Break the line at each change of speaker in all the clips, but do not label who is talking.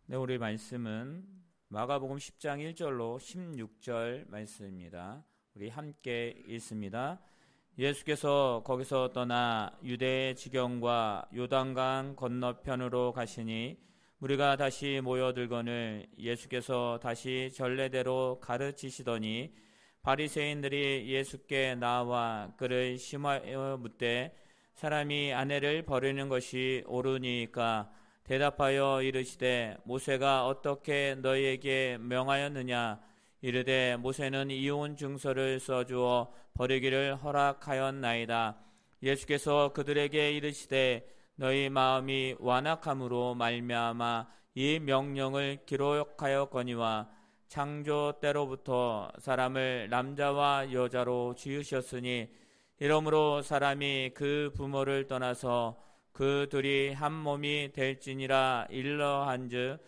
네, 우리 말씀은 마가복음 10장 1절로 16절 말씀입니다. 우리 함께 읽습니다. 예수께서 거기서 떠나 유대의 지경과 요단강 건너편으로 가시니 무리가 다시 모여들거늘 예수께서 다시 전례대로 가르치시더니 바리새인들이 예수께 나와 그를 심하여 묻되 사람이 아내를 버리는 것이 옳으니까 대답하여 이르시되 모세가 어떻게 너희에게 명하였느냐 이르되 모세는 이혼 증서를 써주어 버리기를 허락하였나이다. 예수께서 그들에게 이르시되 너희 마음이 완악함으로 말미암아 이 명령을 기록하였거니와 창조 때로부터 사람을 남자와 여자로 지으셨으니 이러므로 사람이 그 부모를 떠나서 그 둘이 한 몸이 될지니라 일러한즉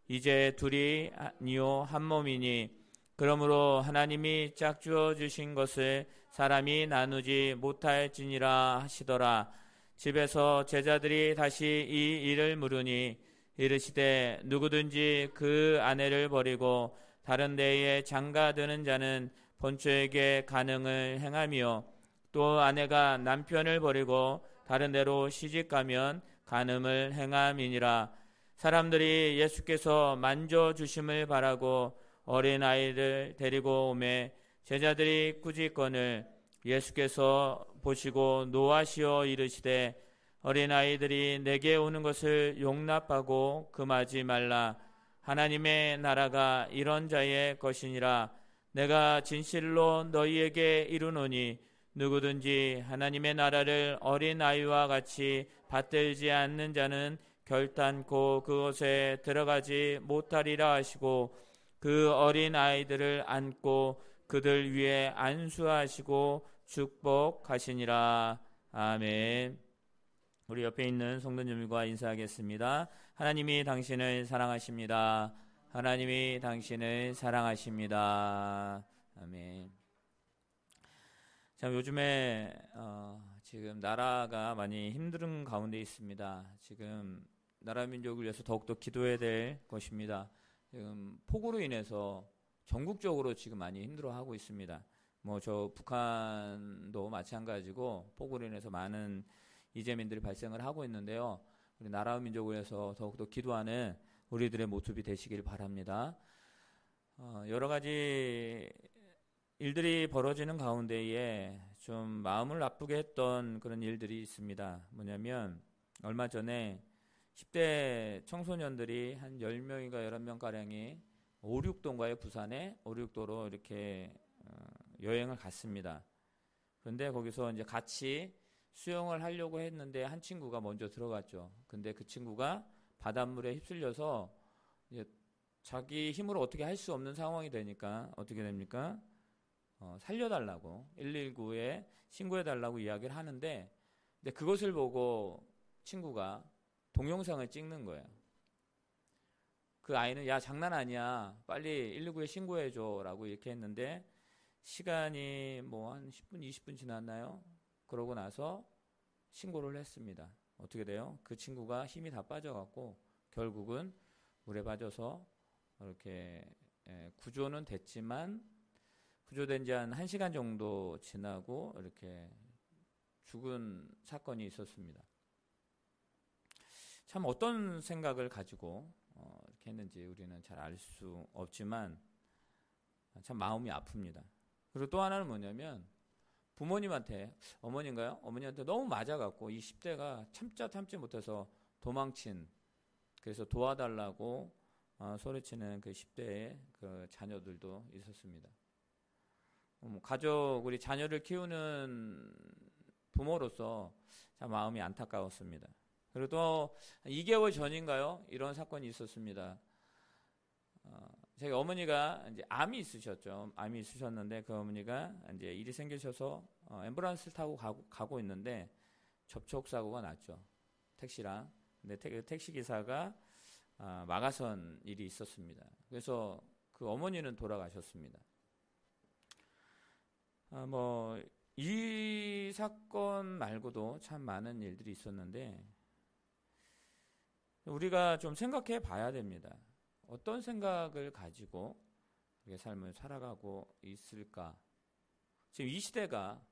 이제 둘이 아니요 한 몸이니 그러므로 하나님이 짝주어 주신 것을 사람이 나누지 못할지니라 하시더라. 집에서 제자들이 다시 이 일을 물으니 이르시되 누구든지 그 아내를 버리고 다른 데에 장가드는 자는 본처에게 간응을 행하며 또 아내가 남편을 버리고 다른 데로 시집가면 간음을 행함이니라. 사람들이 예수께서 만져주심을 바라고 어린아이를 데리고 오매 제자들이 꾸짖거늘 예수께서 보시고 노하시어 이르시되 어린아이들이 내게 오는 것을 용납하고 금하지 말라. 하나님의 나라가 이런 자의 것이니라. 내가 진실로 너희에게 이르노니 누구든지 하나님의 나라를 어린아이와 같이 받들지 않는 자는 결단코 그곳에 들어가지 못하리라 하시고 그 어린아이들을 안고 그들 위에 안수하시고 축복하시니라. 아멘. 우리 옆에 있는 성도님들과 인사하겠습니다. 하나님이 당신을 사랑하십니다. 하나님이 당신을 사랑하십니다. 아멘. 참 요즘에 지금 나라가 많이 힘든 가운데 있습니다. 지금 나라 민족을 위해서 더욱더 기도해야 될 것입니다. 지금 폭우로 인해서 전국적으로 지금 많이 힘들어하고 있습니다. 뭐 저 북한도 마찬가지고 폭우로 인해서 많은 이재민들이 발생을 하고 있는데요. 우리 나라 민족을 위해서 더욱더 기도하는 우리들의 모습이 되시길 바랍니다. 여러 가지 일들이 벌어지는 가운데에 좀 마음을 나쁘게 했던 그런 일들이 있습니다. 뭐냐면 얼마 전에 10대 청소년들이 한 10명인가 11명가량이 5, 6도인가요? 부산에 5, 6도로 이렇게 여행을 갔습니다. 그런데 거기서 이제 같이 수영을 하려고 했는데 한 친구가 먼저 들어갔죠. 근데 그 친구가 바닷물에 휩쓸려서 이제 자기 힘으로 어떻게 할 수 없는 상황이 되니까 어떻게 됩니까? 살려달라고 119에 신고해달라고 이야기를 하는데 근데 그것을 보고 친구가 동영상을 찍는 거예요. 그 아이는 야 장난 아니야 빨리 119에 신고해줘 라고 이렇게 했는데 시간이 뭐 한 10분 20분 지났나요? 그러고 나서 신고를 했습니다. 어떻게 돼요? 그 친구가 힘이 다 빠져갖고 결국은 물에 빠져서 이렇게 구조는 됐지만 구조된 지 한 1시간 정도 지나고 이렇게 죽은 사건이 있었습니다. 참 어떤 생각을 가지고 이렇게 했는지 우리는 잘 알 수 없지만 참 마음이 아픕니다. 그리고 또 하나는 뭐냐면 부모님한테 어머니인가요? 어머니한테 너무 맞아갖고 이 10대가 참지 못해서 도망친 그래서 도와달라고 소리치는 그 10대의 그 자녀들도 있었습니다. 가족, 우리 자녀를 키우는 부모로서 참 마음이 안타까웠습니다. 그리고 또 2개월 전인가요? 이런 사건이 있었습니다. 저희 어머니가 이제 암이 있으셨죠. 암이 있으셨는데 그 어머니가 이제 일이 생기셔서 앰뷸런스를 타고 가고 있는데 접촉사고가 났죠. 택시랑. 근데 택시 기사가 막아선 일이 있었습니다. 그래서 그 어머니는 돌아가셨습니다. 이 사건 말고도 참 많은 일들이 있었는데 우리가 좀 생각해 봐야 됩니다. 어떤 생각을 가지고 우리의 삶을 살아가고 있을까? 지금 이 시대가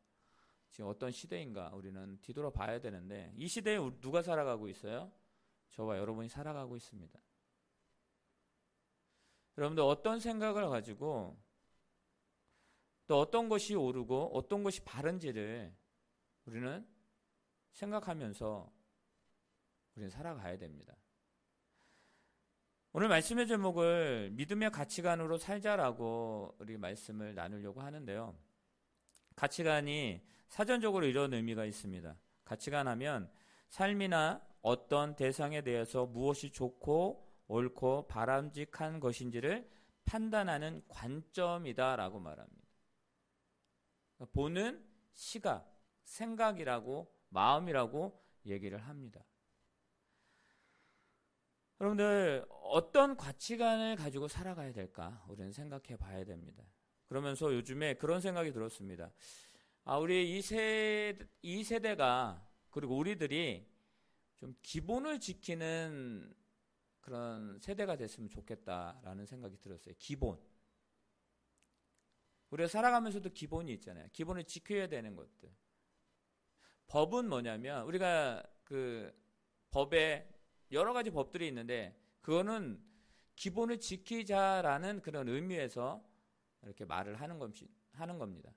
지금 어떤 시대인가 우리는 뒤돌아봐야 되는데, 이 시대에 누가 살아가고 있어요? 저와 여러분이 살아가고 있습니다. 여러분들 어떤 생각을 가지고 또 어떤 것이 옳고 어떤 것이 바른지를 우리는 생각하면서 우리는 살아가야 됩니다. 오늘 말씀의 제목을 믿음의 가치관으로 살자라고 우리 말씀을 나누려고 하는데요. 가치관이 사전적으로 이런 의미가 있습니다. 가치관 하면 삶이나 어떤 대상에 대해서 무엇이 좋고 옳고 바람직한 것인지를 판단하는 관점이다라고 말합니다. 보는 시각, 생각이라고, 마음이라고 얘기를 합니다. 여러분들 어떤 가치관을 가지고 살아가야 될까? 우리는 생각해 봐야 됩니다. 그러면서 요즘에 그런 생각이 들었습니다. 우리 이 세대가, 그리고 우리들이 좀 기본을 지키는 그런 세대가 됐으면 좋겠다라는 생각이 들었어요. 기본. 우리가 살아가면서도 기본이 있잖아요. 기본을 지켜야 되는 것들. 법은 뭐냐면, 우리가 그 법에 여러 가지 법들이 있는데, 그거는 기본을 지키자라는 그런 의미에서 이렇게 말을 하는 겁니다.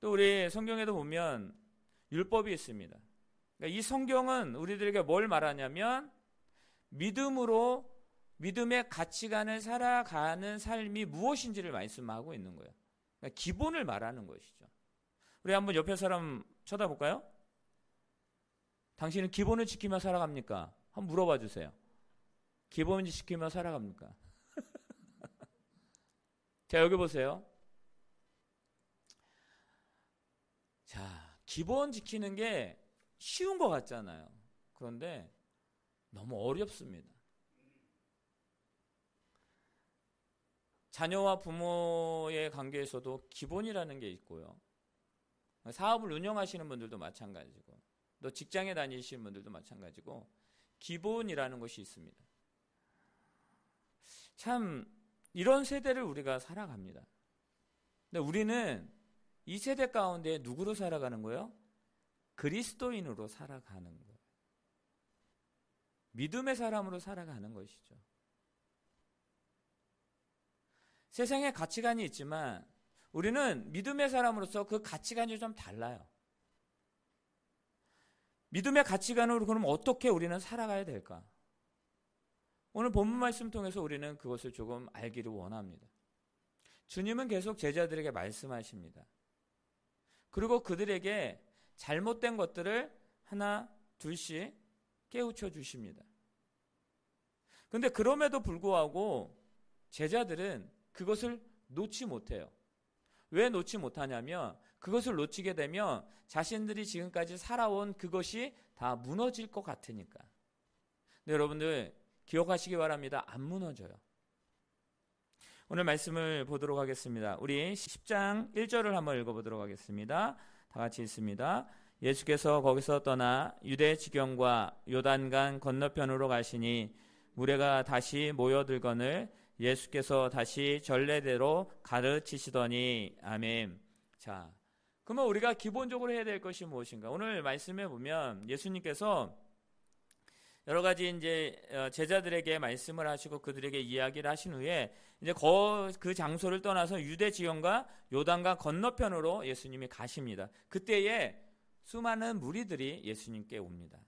또 우리 성경에도 보면 율법이 있습니다. 그러니까 이 성경은 우리들에게 뭘 말하냐면, 믿음으로 믿음의 가치관을 살아가는 삶이 무엇인지를 말씀하고 있는 거예요. 그러니까 기본을 말하는 것이죠. 우리 한번 옆에 사람 쳐다볼까요? 당신은 기본을 지키며 살아갑니까? 한번 물어봐 주세요. 기본을 지키며 살아갑니까? 자, 여기 보세요. 자, 기본 지키는 게 쉬운 것 같잖아요. 그런데 너무 어렵습니다. 자녀와 부모의 관계에서도 기본이라는 게 있고요. 사업을 운영하시는 분들도 마찬가지고, 또 직장에 다니시는 분들도 마찬가지고, 기본이라는 것이 있습니다. 참 이런 세대를 우리가 살아갑니다. 근데 우리는 이 세대 가운데 누구로 살아가는 거예요? 그리스도인으로 살아가는 거예요. 믿음의 사람으로 살아가는 것이죠. 세상에 가치관이 있지만 우리는 믿음의 사람으로서 그 가치관이 좀 달라요. 믿음의 가치관으로 그럼 어떻게 우리는 살아가야 될까? 오늘 본문 말씀 통해서 우리는 그것을 조금 알기를 원합니다. 주님은 계속 제자들에게 말씀하십니다. 그리고 그들에게 잘못된 것들을 하나 둘씩 깨우쳐 주십니다. 그런데 그럼에도 불구하고 제자들은 그것을 놓지 못해요. 왜 놓지 못하냐면, 그것을 놓치게 되면 자신들이 지금까지 살아온 그것이 다 무너질 것 같으니까. 근데 여러분들 기억하시기 바랍니다. 안 무너져요. 오늘 말씀을 보도록 하겠습니다. 우리 10장 1절을 한번 읽어보도록 하겠습니다. 다 같이 읽습니다. 예수께서 거기서 떠나 유대 지경과 요단강 건너편으로 가시니 무리가 다시 모여들거늘 예수께서 다시 전례대로 가르치시더니. 아멘. 자, 그러면 우리가 기본적으로 해야 될 것이 무엇인가? 오늘 말씀에 보면 예수님께서 여러 가지 이제 제자들에게 말씀을 하시고 그들에게 이야기를 하신 후에 이제 그 장소를 떠나서 유대 지경과 요단강 건너편으로 예수님이 가십니다. 그때에 수많은 무리들이 예수님께 옵니다.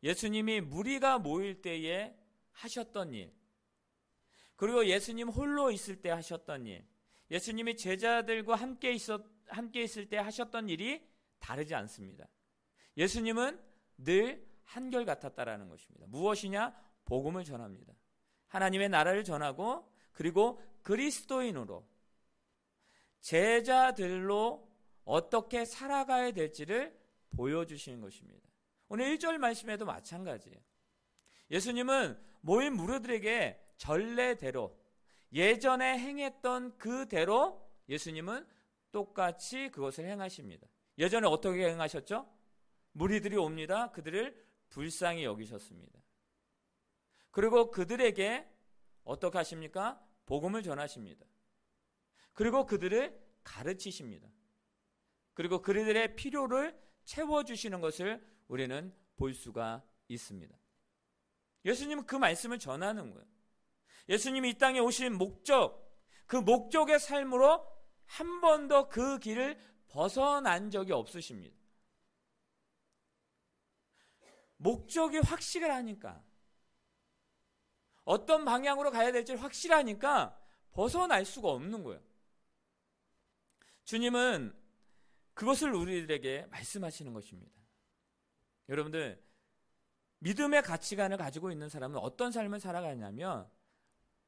예수님이 무리가 모일 때에 하셨던 일, 그리고 예수님 홀로 있을 때 하셨던 일, 예수님이 제자들과 함께 있을 때 하셨던 일이 다르지 않습니다. 예수님은 늘 한결같았다라는 것입니다. 무엇이냐? 복음을 전합니다. 하나님의 나라를 전하고, 그리고 그리스도인으로 제자들로 어떻게 살아가야 될지를 보여주시는 것입니다. 오늘 1절 말씀에도 마찬가지예요. 예수님은 모인 무리들에게 전례대로, 예전에 행했던 그대로 예수님은 똑같이 그것을 행하십니다. 예전에 어떻게 행하셨죠? 무리들이 옵니다. 그들을 불쌍히 여기셨습니다. 그리고 그들에게 어떻게 하십니까? 복음을 전하십니다. 그리고 그들을 가르치십니다. 그리고 그들의 필요를 채워주시는 것을 우리는 볼 수가 있습니다. 예수님은 그 말씀을 전하는 거예요. 예수님이 이 땅에 오신 목적, 그 목적의 삶으로 한 번도 그 길을 벗어난 적이 없으십니다. 목적이 확실하니까, 어떤 방향으로 가야 될지 확실하니까 벗어날 수가 없는 거예요. 주님은 그것을 우리들에게 말씀하시는 것입니다. 여러분들, 믿음의 가치관을 가지고 있는 사람은 어떤 삶을 살아가냐면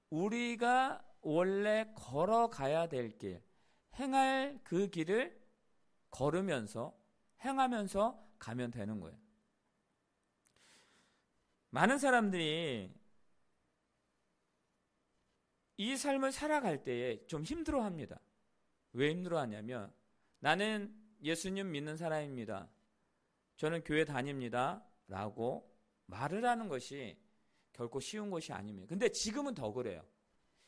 우리가 원래 걸어가야 될 길, 행할 그 길을 걸으면서 행하면서 가면 되는 거예요. 많은 사람들이 이 삶을 살아갈 때에 좀 힘들어합니다. 왜 힘들어하냐면 나는 예수님 믿는 사람입니다. 저는 교회 다닙니다. 라고 말을 하는 것이 결코 쉬운 것이 아닙니다. 근데 지금은 더 그래요.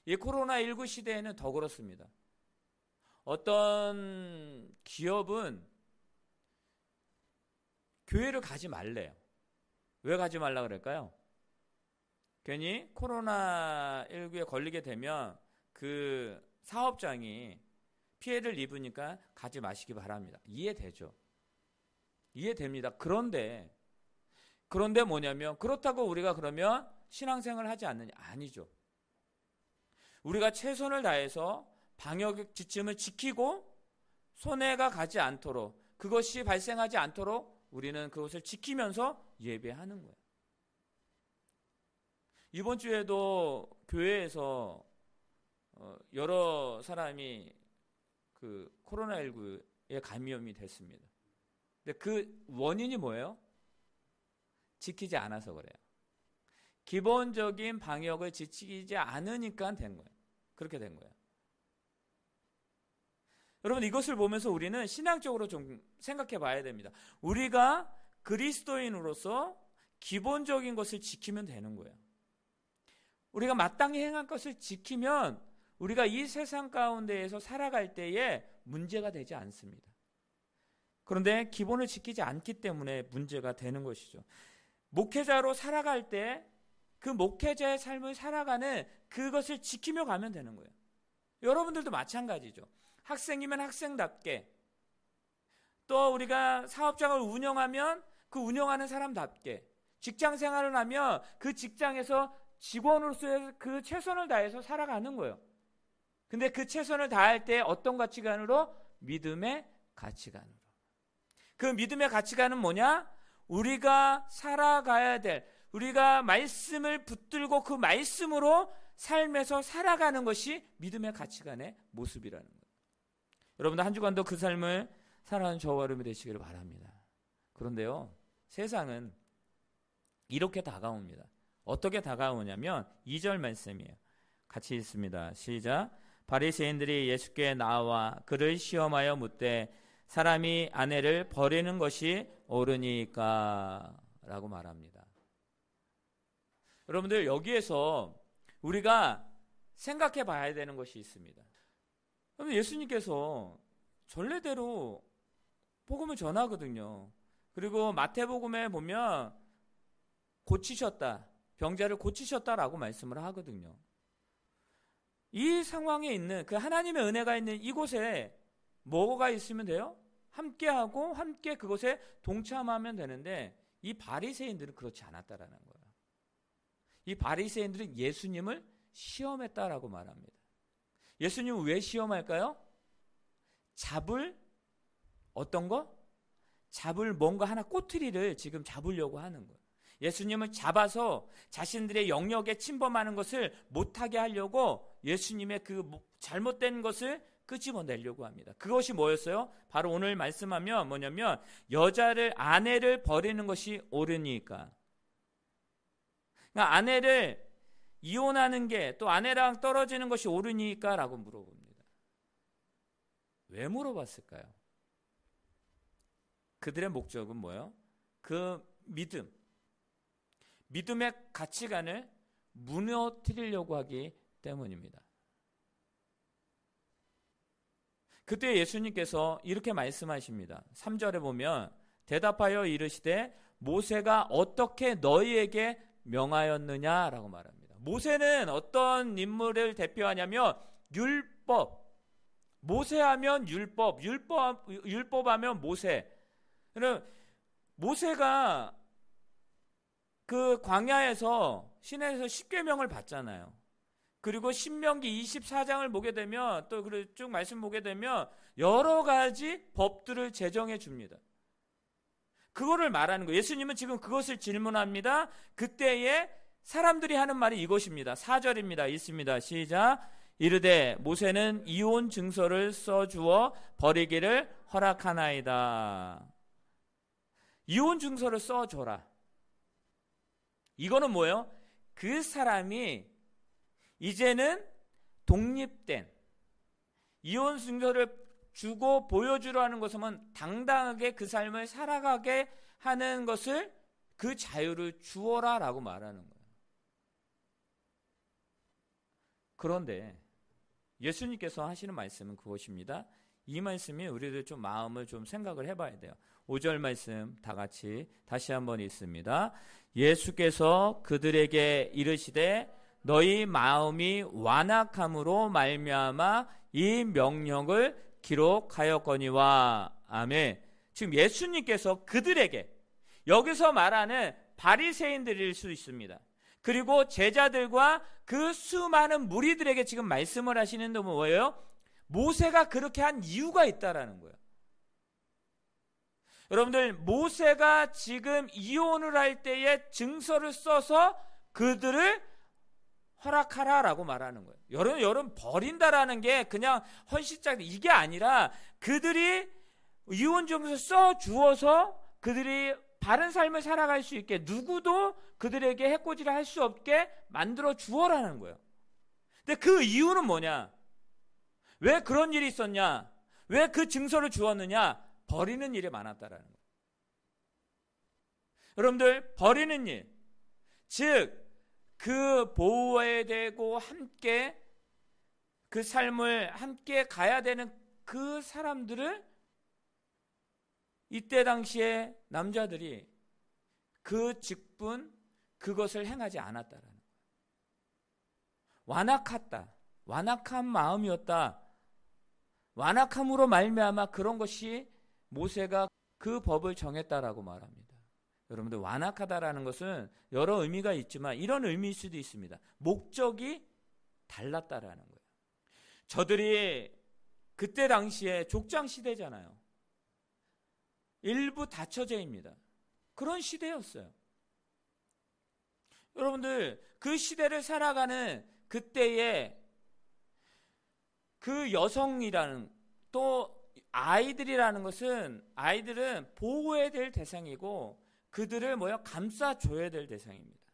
이 코로나19 시대에는 더 그렇습니다. 어떤 기업은 교회를 가지 말래요. 왜 가지 말라 그럴까요? 괜히 코로나19에 걸리게 되면 그 사업장이 피해를 입으니까 가지 마시기 바랍니다. 이해되죠? 이해됩니다. 그런데 뭐냐면 그렇다고 우리가 그러면 신앙생활을 하지 않느냐? 아니죠. 우리가 최선을 다해서 방역 지침을 지키고 손해가 가지 않도록, 그것이 발생하지 않도록 우리는 그것을 지키면서 예배하는 거예요. 이번 주에도 교회에서 여러 사람이 그 코로나19에 감염이 됐습니다. 근데 그 원인이 뭐예요? 지키지 않아서 그래요. 기본적인 방역을 지키지 않으니까 된 거예요. 그렇게 된 거예요. 여러분, 이것을 보면서 우리는 신앙적으로 좀 생각해 봐야 됩니다. 우리가 그리스도인으로서 기본적인 것을 지키면 되는 거예요. 우리가 마땅히 행한 것을 지키면 우리가 이 세상 가운데에서 살아갈 때에 문제가 되지 않습니다. 그런데 기본을 지키지 않기 때문에 문제가 되는 것이죠. 목회자로 살아갈 때 그 목회자의 삶을 살아가는 그것을 지키며 가면 되는 거예요. 여러분들도 마찬가지죠. 학생이면 학생답게, 또 우리가 사업장을 운영하면 그 운영하는 사람답게, 직장 생활을 하면 그 직장에서 직원으로서의 그 최선을 다해서 살아가는 거예요. 근데 그 최선을 다할 때 어떤 가치관으로? 믿음의 가치관으로. 그 믿음의 가치관은 뭐냐? 우리가 살아가야 될, 우리가 말씀을 붙들고 그 말씀으로 삶에서 살아가는 것이 믿음의 가치관의 모습이라는 거예요. 여러분들 한 주간도 그 삶을 살아가는 저와 여러분이 되시기를 바랍니다. 그런데요, 세상은 이렇게 다가옵니다. 어떻게 다가오냐면 2절 말씀이에요. 같이 읽습니다. 시작. 바리새인들이 예수께 나와 그를 시험하여 묻되 사람이 아내를 버리는 것이 옳으니까? 라고 말합니다. 여러분들, 여기에서 우리가 생각해 봐야 되는 것이 있습니다. 예수님께서 전례대로 복음을 전하거든요. 그리고 마태복음에 보면 고치셨다, 병자를 고치셨다라고 말씀을 하거든요. 이 상황에 있는 그 하나님의 은혜가 있는 이곳에 뭐가 있으면 돼요? 함께하고 함께 그것에 동참하면 되는데 이 바리새인들은 그렇지 않았다라는 거예요. 이 바리새인들은 예수님을 시험했다라고 말합니다. 예수님은 왜 시험할까요? 잡을 어떤 거? 잡을 뭔가 하나 꼬투리를 지금 잡으려고 하는 거예요. 예수님을 잡아서 자신들의 영역에 침범하는 것을 못하게 하려고 예수님의 그 잘못된 것을 끄집어내려고 합니다. 그것이 뭐였어요? 바로 오늘 말씀하면 뭐냐면 아내를 버리는 것이 옳으니까. 그러니까 아내를 이혼하는 게, 또 아내랑 떨어지는 것이 옳으니까? 라고 물어봅니다. 왜 물어봤을까요? 그들의 목적은 뭐예요? 그 믿음의 가치관을 무너뜨리려고 하기 때문입니다. 그때 예수님께서 이렇게 말씀하십니다. 3절에 보면 대답하여 이르시되 모세가 어떻게 너희에게 명하였느냐라고 말합니다. 모세는 어떤 인물을 대표하냐면 율법. 모세하면 율법하면 모세. 그럼 모세가 그 광야에서 시내에서 십계명을 받잖아요. 그리고 신명기 24장을 보게 되면 또 쭉 말씀 보게 되면 여러 가지 법들을 제정해 줍니다. 그거를 말하는 거예요. 예수님은 지금 그것을 질문합니다. 그때에 사람들이 하는 말이 이것입니다. 4절입니다. 있습니다. 시작. 이르되 모세는 이혼 증서를 써주어 버리기를 허락하나이다. 이혼 증서를 써줘라. 이거는 뭐예요? 그 사람이 이제는 독립된 이혼 증서를 주고 보여주라는 것은 당당하게 그 삶을 살아가게 하는 것을 그 자유를 주어라 라고 말하는 거예요. 그런데 예수님께서 하시는 말씀은 그것입니다. 이 말씀이 우리들 좀 마음을 좀 생각을 해봐야 돼요. 5절 말씀 다 같이 다시 한번 읽습니다. 예수께서 그들에게 이르시되 너희 마음이 완악함으로 말미암아 이 명령을 기록하였거니와. 아멘. 지금 예수님께서 그들에게, 여기서 말하는 바리새인들일 수 있습니다. 그리고 제자들과 그 수많은 무리들에게 지금 말씀을 하시는데 뭐예요? 모세가 그렇게 한 이유가 있다라는 거예요. 여러분들, 모세가 지금 이혼을 할 때에 증서를 써서 그들을 허락하라라고 말하는 거예요. 여러분 버린다라는 게 그냥 헌신짝 이게 아니라 그들이 이혼 증서 써 주어서 그들이 바른 삶을 살아갈 수 있게, 누구도 그들에게 해코지를 할 수 없게 만들어 주어라는 거예요. 근데 그 이유는 뭐냐? 왜 그런 일이 있었냐? 왜 그 증서를 주었느냐? 버리는 일이 많았다라는 거예요. 여러분들, 버리는 일, 즉 그 보호해야 되고 함께 그 삶을 함께 가야 되는 그 사람들을 이때 당시에 남자들이 그 직분, 그것을 행하지 않았다라는 거예요. 완악한 마음이었다. 완악함으로 말미암아 그런 것이 모세가 그 법을 정했다라고 말합니다. 여러분들, 완악하다라는 것은 여러 의미가 있지만 이런 의미일 수도 있습니다. 목적이 달랐다라는 거예요. 저들이 그때 당시에 족장 시대잖아요. 일부 다처제입니다. 그런 시대였어요. 여러분들, 그 시대를 살아가는 그때에 그 여성이라는, 또 아이들이라는 것은, 아이들은 보호해야 될 대상이고 그들을 감싸줘야 될 대상입니다.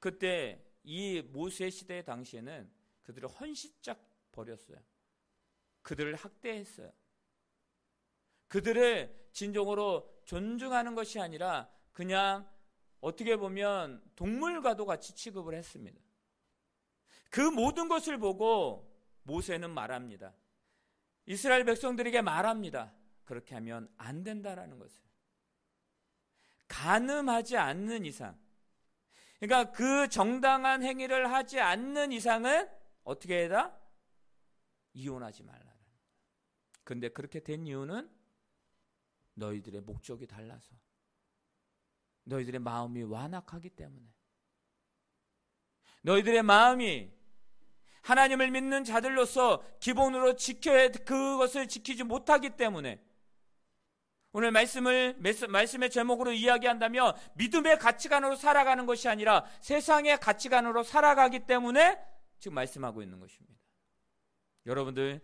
그때 이 모세 시대 당시에는 그들을 헌신짝 버렸어요. 그들을 학대했어요. 그들을 진정으로 존중하는 것이 아니라 그냥 어떻게 보면 동물과도 같이 취급을 했습니다. 그 모든 것을 보고 모세는 말합니다. 이스라엘 백성들에게 말합니다. 그렇게 하면 안 된다라는 것을. 가늠하지 않는 이상, 그러니까 그 정당한 행위를 하지 않는 이상은 어떻게 해라? 이혼하지 말라는 거예요. 그런데 그렇게 된 이유는 너희들의 목적이 달라서, 너희들의 마음이 완악하기 때문에, 너희들의 마음이 하나님을 믿는 자들로서 기본으로 지켜야 그것을 지키지 못하기 때문에, 오늘 말씀의 제목으로 이야기한다면 믿음의 가치관으로 살아가는 것이 아니라 세상의 가치관으로 살아가기 때문에 지금 말씀하고 있는 것입니다. 여러분들,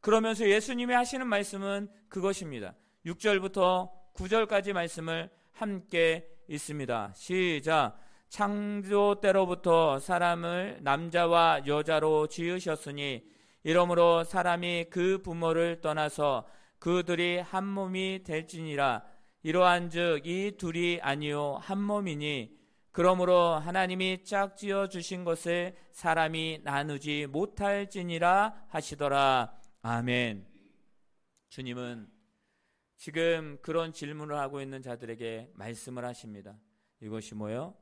그러면서 예수님이 하시는 말씀은 그것입니다. 6절부터 9절까지 말씀을 함께 읽습니다. 시작. 창조 때로부터 사람을 남자와 여자로 지으셨으니 이러므로 사람이 그 부모를 떠나서 그들이 한 몸이 될지니라. 이러한즉 이 둘이 아니요 한 몸이니 그러므로 하나님이 짝지어 주신 것을 사람이 나누지 못할지니라 하시더라. 아멘. 주님은 지금 그런 질문을 하고 있는 자들에게 말씀을 하십니다. 이것이 뭐예요?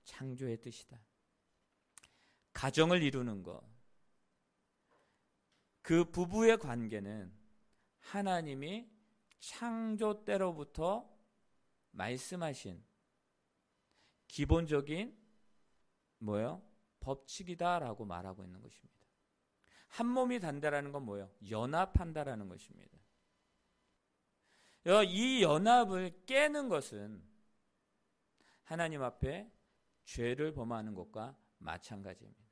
창조의 뜻이다. 가정을 이루는 것. 그 부부의 관계는 하나님이 창조 때로부터 말씀하신 기본적인 뭐예요? 법칙이다라고 말하고 있는 것입니다. 한 몸이 단다라는 건 뭐예요? 연합한다라는 것입니다. 이 연합을 깨는 것은 하나님 앞에 죄를 범하는 것과 마찬가지입니다.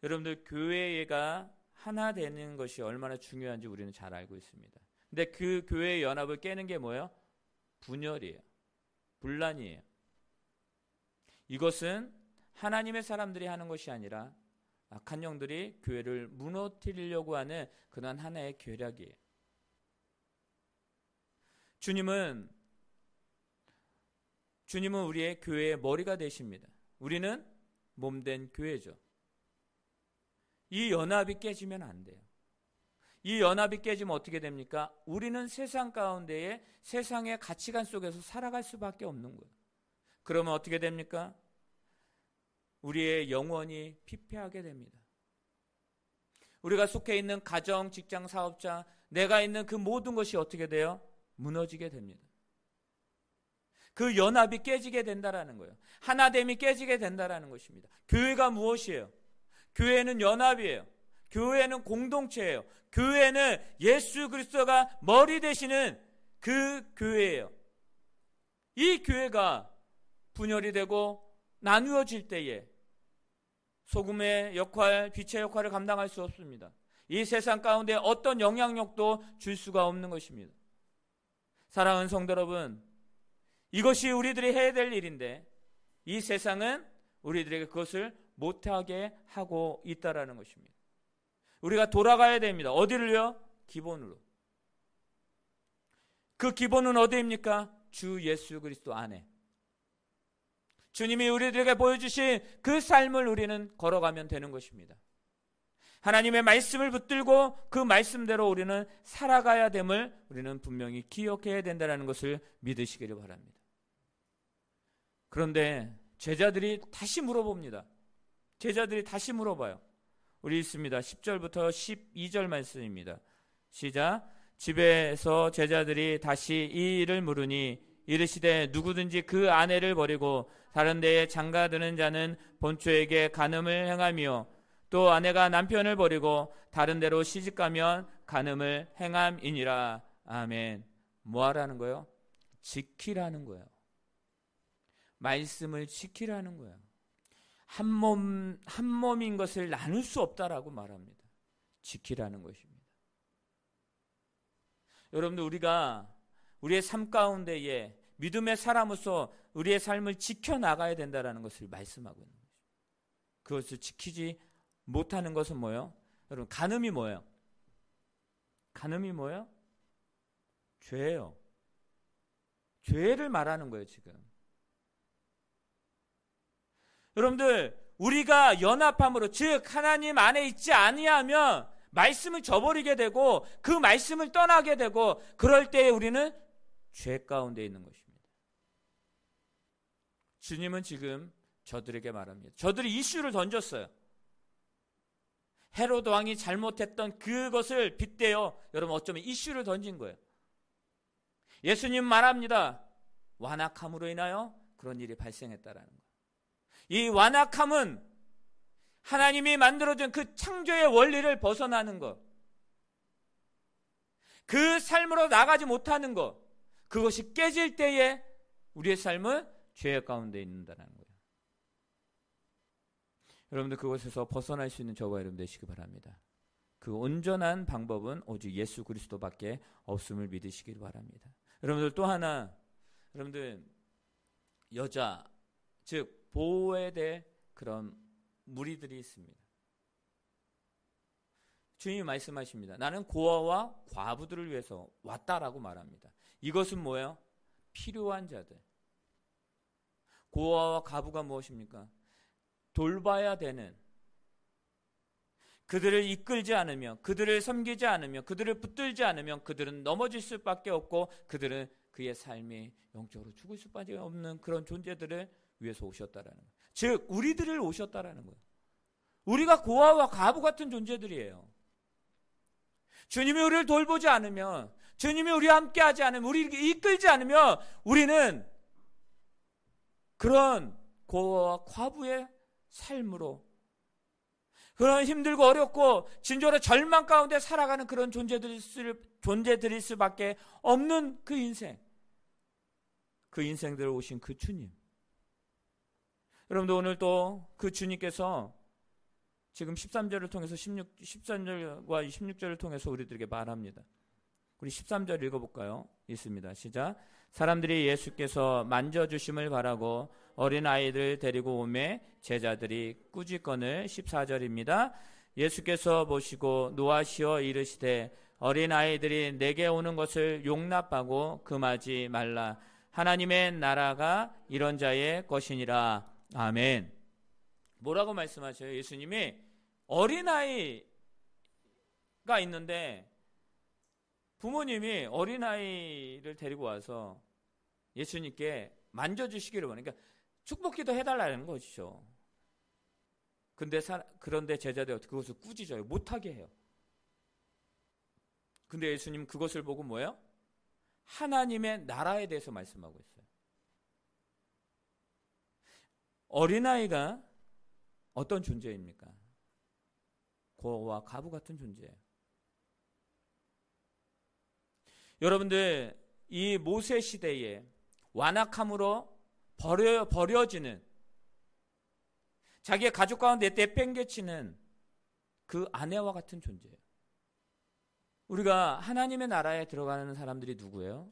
여러분들 교회가 하나 되는 것이 얼마나 중요한지 우리는 잘 알고 있습니다. 근데 그 교회의 연합을 깨는 게 뭐예요? 분열이에요. 분란이에요. 이것은 하나님의 사람들이 하는 것이 아니라 악한 영들이 교회를 무너뜨리려고 하는 그런 하나의 계략이에요. 주님은 우리의 교회의 머리가 되십니다. 우리는 몸된 교회죠. 이 연합이 깨지면 안 돼요. 이 연합이 깨지면 어떻게 됩니까? 우리는 세상 가운데에 세상의 가치관 속에서 살아갈 수밖에 없는 거예요. 그러면 어떻게 됩니까? 우리의 영혼이 피폐하게 됩니다. 우리가 속해 있는 가정, 직장, 사업자, 내가 있는 그 모든 것이 어떻게 돼요? 무너지게 됩니다. 그 연합이 깨지게 된다라는 거예요. 하나됨이 깨지게 된다라는 것입니다. 교회가 무엇이에요? 교회는 연합이에요. 교회는 공동체예요. 교회는 예수 그리스도가 머리 되시는 그 교회예요. 이 교회가 분열이 되고 나누어질 때에 소금의 역할, 빛의 역할을 감당할 수 없습니다. 이 세상 가운데 어떤 영향력도 줄 수가 없는 것입니다. 사랑하는 성도 여러분, 이것이 우리들이 해야 될 일인데 이 세상은 우리들에게 그것을 못하게 하고 있다라는 것입니다. 우리가 돌아가야 됩니다. 어디를요? 기본으로. 그 기본은 어디입니까? 주 예수 그리스도 안에. 주님이 우리들에게 보여주신 그 삶을 우리는 걸어가면 되는 것입니다. 하나님의 말씀을 붙들고 그 말씀대로 우리는 살아가야 됨을 우리는 분명히 기억해야 된다는 것을 믿으시기를 바랍니다. 그런데 제자들이 다시 물어봅니다. 제자들이 다시 물어봐요. 우리 있습니다. 10절부터 12절 말씀입니다. 시작. 집에서 제자들이 다시 이 일을 물으니 이르시되 누구든지 그 아내를 버리고 다른 데에 장가드는 자는 본초에게 간음을 행하며 또 아내가 남편을 버리고 다른 데로 시집가면 간음을 행함이니라. 아멘. 뭐하라는 거예요? 지키라는 거예요. 말씀을 지키라는 거예요. 한 몸인 것을 나눌 수 없다라고 말합니다. 지키라는 것입니다. 여러분들 우리가 우리의 삶 가운데에 믿음의 사람으로서 우리의 삶을 지켜나가야 된다는 것을 말씀하고 있는 거죠. 그것을 지키지 못하는 것은 뭐예요? 여러분 간음이 뭐예요? 간음이 뭐예요? 죄예요. 죄를 말하는 거예요 지금. 여러분들 우리가 연합함으로 즉 하나님 안에 있지 아니하면 말씀을 저버리게 되고 그 말씀을 떠나게 되고 그럴 때에 우리는 죄 가운데 있는 것입니다. 주님은 지금 저들에게 말합니다. 저들이 이슈를 던졌어요. 헤로드 왕이 잘못했던 그것을 빗대어 여러분 어쩌면 이슈를 던진 거예요. 예수님 말합니다. 완악함으로 인하여 그런 일이 발생했다라는 거예요. 이 완악함은 하나님이 만들어준 그 창조의 원리를 벗어나는 것, 그 삶으로 나가지 못하는 것, 그것이 깨질 때에 우리의 삶은 죄 가운데 있는다는 거예요. 여러분들 그것에서 벗어날 수 있는 저와 여러분 되시기 바랍니다. 그 온전한 방법은 오직 예수 그리스도밖에 없음을 믿으시길 바랍니다. 여러분들 또 하나, 여러분들 여자, 즉 보호해야 될 그런 무리들이 있습니다. 주님이 말씀하십니다. 나는 고아와 과부들을 위해서 왔다라고 말합니다. 이것은 뭐예요? 필요한 자들. 고아와 과부가 무엇입니까? 돌봐야 되는, 그들을 이끌지 않으면, 그들을 섬기지 않으면, 그들을 붙들지 않으면 그들은 넘어질 수밖에 없고 그들은 그의 삶이 영적으로 죽을 수밖에 없는 그런 존재들을 위해서 오셨다라는 거예요. 즉 우리들을 오셨다라는 거예요. 우리가 고아와 과부 같은 존재들이에요. 주님이 우리를 돌보지 않으면, 주님이 우리와 함께하지 않으면, 우리를 이끌지 않으면 우리는 그런 고아와 과부의 삶으로, 그런 힘들고 어렵고 진정으로 절망 가운데 살아가는 그런 존재들일 수밖에 없는 그 인생, 그 인생들을 오신 그 주님. 여러분도 오늘 또 그 주님께서 지금 13절을 통해서 13절과 16절을 통해서 우리들에게 말합니다. 우리 13절 읽어볼까요? 있습니다. 시작. 사람들이 예수께서 만져주심을 바라고 어린아이들 데리고 오매 제자들이 꾸짖거늘. 14절입니다. 예수께서 보시고 노하시어 이르시되 어린아이들이 내게 오는 것을 용납하고 금하지 말라. 하나님의 나라가 이런 자의 것이니라. 아멘. 뭐라고 말씀하셔요? 예수님이 어린아이가 있는데 부모님이 어린아이를 데리고 와서 예수님께 만져주시기를 원해요. 그러니까 축복기도 해달라는 것이죠. 그런데 제자들이 그것을 꾸짖어요. 못하게 해요. 근데 예수님 그것을 보고 뭐예요? 하나님의 나라에 대해서 말씀하고 있어요. 어린아이가 어떤 존재입니까? 고아와 과부 같은 존재예요. 여러분들, 이 모세 시대에 완악함으로 버려지는, 자기의 가족 가운데 내팽개치는 그 아내와 같은 존재예요. 우리가 하나님의 나라에 들어가는 사람들이 누구예요?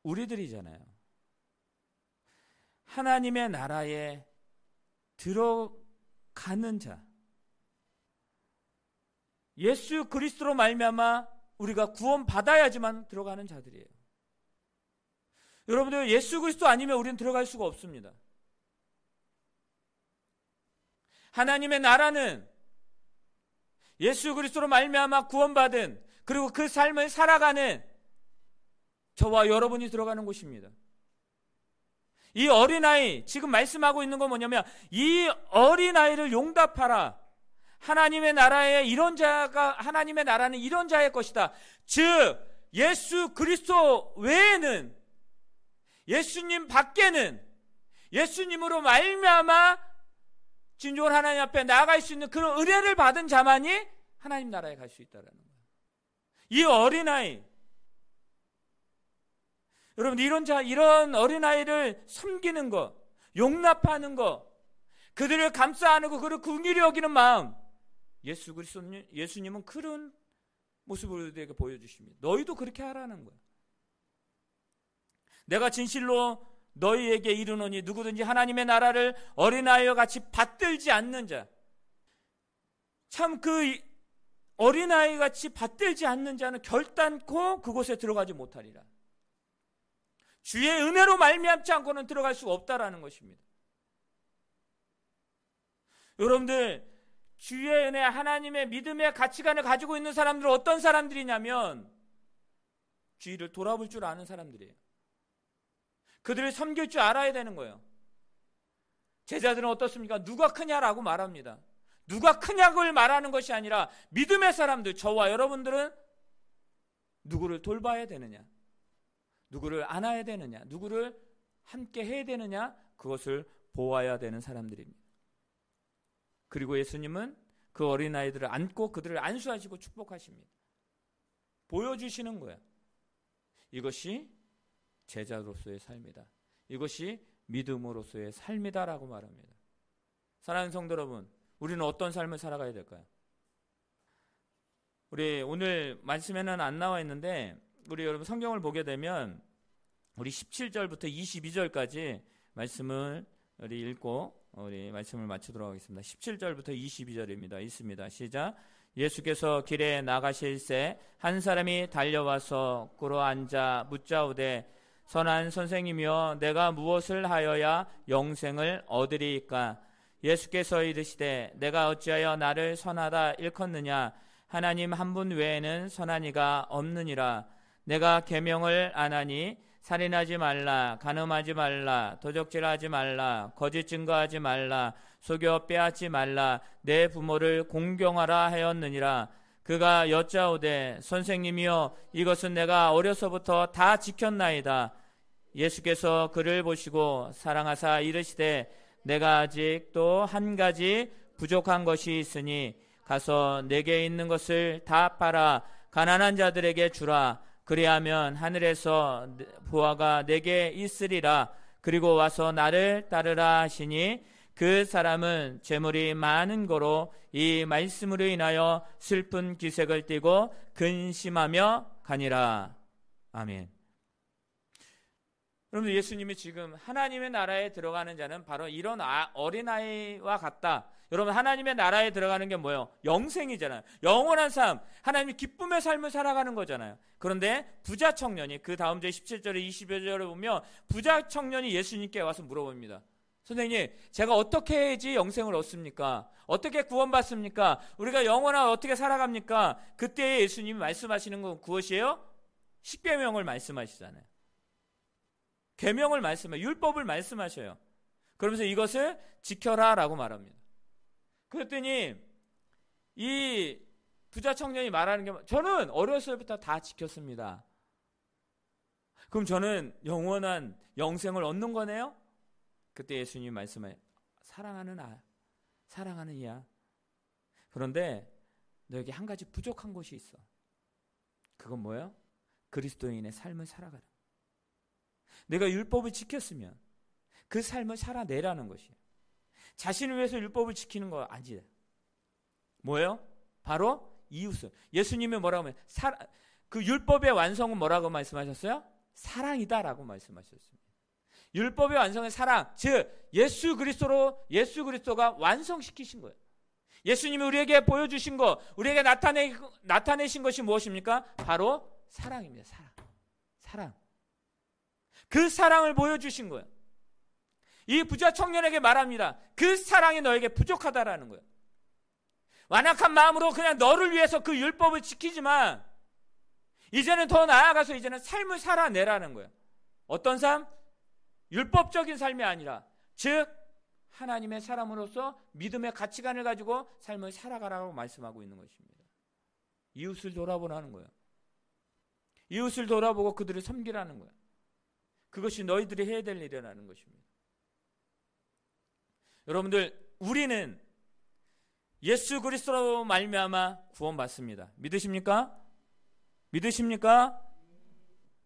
우리들이잖아요. 하나님의 나라에 들어가는 자, 예수 그리스도로 말미암아 우리가 구원받아야지만 들어가는 자들이에요. 여러분들, 예수 그리스도 아니면 우리는 들어갈 수가 없습니다. 하나님의 나라는 예수 그리스도로 말미암아 구원받은, 그리고 그 삶을 살아가는 저와 여러분이 들어가는 곳입니다. 이 어린아이, 지금 말씀하고 있는 건 뭐냐면 이 어린아이를 용납하라. 하나님의 나라에 이런 자가, 하나님의 나라는 이런 자의 것이다. 즉 예수 그리스도 외에는, 예수님 밖에는, 예수님으로 말미암아 진정한 하나님 앞에 나아갈 수 있는 그런 은혜를 받은 자만이 하나님 나라에 갈 수 있다는 거예요. 이 어린아이, 여러분, 이런 어린아이를 섬기는 것, 용납하는 것, 그들을 감싸 안고 그를 긍휼히 여기는 마음, 예수님은 그런 모습을 우리에게 보여주십니다. 너희도 그렇게 하라는 거야. 내가 진실로 너희에게 이르노니 누구든지 하나님의 나라를 어린아이와 같이 받들지 않는 자, 참 그 어린아이 같이 받들지 않는 자는 결단코 그곳에 들어가지 못하리라. 주의 은혜로 말미암지 않고는 들어갈 수가 없다라는 것입니다. 여러분들, 주의 은혜, 하나님의 믿음의 가치관을 가지고 있는 사람들은 어떤 사람들이냐면 주의를 돌아볼 줄 아는 사람들이에요. 그들을 섬길 줄 알아야 되는 거예요. 제자들은 어떻습니까? 누가 크냐라고 말합니다. 누가 크냐를 말하는 것이 아니라 믿음의 사람들, 저와 여러분들은 누구를 돌봐야 되느냐, 누구를 안아야 되느냐, 누구를 함께 해야 되느냐, 그것을 보아야 되는 사람들입니다. 그리고 예수님은 그 어린아이들을 안고 그들을 안수하시고 축복하십니다. 보여주시는 거예요. 이것이 제자로서의 삶이다. 이것이 믿음으로서의 삶이다라고 말합니다. 사랑하는 성도 여러분, 우리는 어떤 삶을 살아가야 될까요? 우리 오늘 말씀에는 안 나와 있는데, 우리 여러분 성경을 보게 되면 우리 17절부터 22절까지 말씀을 우리 읽고 우리 말씀을 마치도록 하겠습니다. 17절부터 22절입니다. 있습니다. 시작. 예수께서 길에 나가실새 한 사람이 달려와서 꿇어 앉아 묻자오되 선한 선생이며 내가 무엇을 하여야 영생을 얻으리이까? 예수께서 이르시되 내가 어찌하여 나를 선하다 일컫느냐? 하나님 한 분 외에는 선한 이가 없느니라. 내가 계명을 안 하니 살인하지 말라, 간음하지 말라, 도적질하지 말라, 거짓 증거하지 말라, 속여 빼앗지 말라, 내 부모를 공경하라 하였느니라. 그가 여짜오되 선생님이여 이것은 내가 어려서부터 다 지켰나이다. 예수께서 그를 보시고 사랑하사 이르시되 내가 아직 또 한 가지 부족한 것이 있으니 가서 내게 있는 것을 다 팔아 가난한 자들에게 주라. 그리하면 하늘에서 보화가 내게 있으리라. 그리고 와서 나를 따르라 하시니 그 사람은 재물이 많은 거로 이 말씀으로 인하여 슬픈 기색을 띠고 근심하며 가니라. 아멘. 여러분, 예수님이 지금 하나님의 나라에 들어가는 자는 바로 이런 어린아이와 같다. 여러분, 하나님의 나라에 들어가는 게 뭐예요? 영생이잖아요. 영원한 삶, 하나님이 기쁨의 삶을 살아가는 거잖아요. 그런데 부자 청년이 그 다음 절 17절에 20절에 보면 부자 청년이 예수님께 와서 물어봅니다. 선생님, 제가 어떻게 해야지 영생을 얻습니까? 어떻게 구원받습니까? 우리가 영원한 어떻게 살아갑니까? 그때 예수님이 말씀하시는 건 무엇이에요? 십계명을 말씀하시잖아요. 계명을 말씀해요. 율법을 말씀하셔요. 그러면서 이것을 지켜라 라고 말합니다. 그랬더니 이 부자 청년이 말하는 게 저는 어렸을 때부터 다 지켰습니다. 그럼 저는 영원한 영생을 얻는 거네요? 그때 예수님이 말씀해 사랑하는 이야. 그런데 너에게 한 가지 부족한 것이 있어. 그건 뭐예요? 그리스도인의 삶을 살아가라. 내가 율법을 지켰으면 그 삶을 살아내라는 것이에요. 자신을 위해서 율법을 지키는 거 아니에요. 뭐예요? 바로 이웃을. 예수님이 뭐라고 하면 그 율법의 완성은 뭐라고 말씀하셨어요? 사랑이다라고 말씀하셨습니다. 율법의 완성은 사랑, 즉 예수 그리스도가 완성시키신 거예요. 예수님이 우리에게 보여주신 것, 우리에게 나타내신 것이 무엇입니까? 바로 사랑입니다. 사랑. 그 사랑을 보여주신 거예요. 이 부자 청년에게 말합니다. 그 사랑이 너에게 부족하다라는 거예요. 완악한 마음으로 그냥 너를 위해서 그 율법을 지키지만 이제는 더 나아가서 이제는 삶을 살아내라는 거예요. 어떤 삶? 율법적인 삶이 아니라 즉 하나님의 사람으로서 믿음의 가치관을 가지고 삶을 살아가라고 말씀하고 있는 것입니다. 이웃을 돌아보라는 거예요. 이웃을 돌아보고 그들을 섬기라는 거예요. 그것이 너희들이 해야 될 일이라는 것입니다. 여러분들, 우리는 예수 그리스도로 말미암아 구원받습니다. 믿으십니까?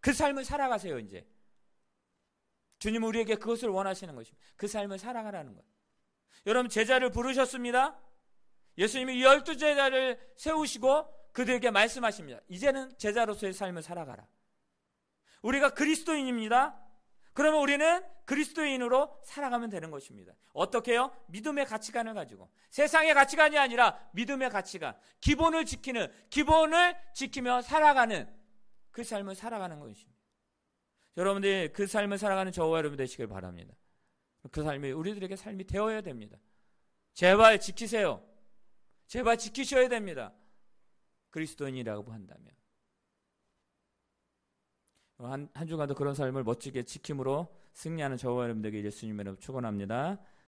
그 삶을 살아가세요. 이제 주님은 우리에게 그것을 원하시는 것입니다. 그 삶을 살아가라는 거예요. 여러분, 제자를 부르셨습니다. 예수님이 12제자를 세우시고 그들에게 말씀하십니다. 이제는 제자로서의 삶을 살아가라. 우리가 그리스도인입니다. 그러면 우리는 그리스도인으로 살아가면 되는 것입니다. 어떻게 해요? 믿음의 가치관을 가지고. 세상의 가치관이 아니라 믿음의 가치관. 기본을 지키며 살아가는 그 삶을 살아가는 것입니다. 여러분들이 그 삶을 살아가는 저와 여러분 되시길 바랍니다. 그 삶이 우리들에게 삶이 되어야 됩니다. 제발 지키세요. 제발 지키셔야 됩니다. 그리스도인이라고 한다면. 한 주간도 그런 삶을 멋지게 지킴으로 승리하는 저와 여러분들에게 예수님의 이름으로 축원합니다.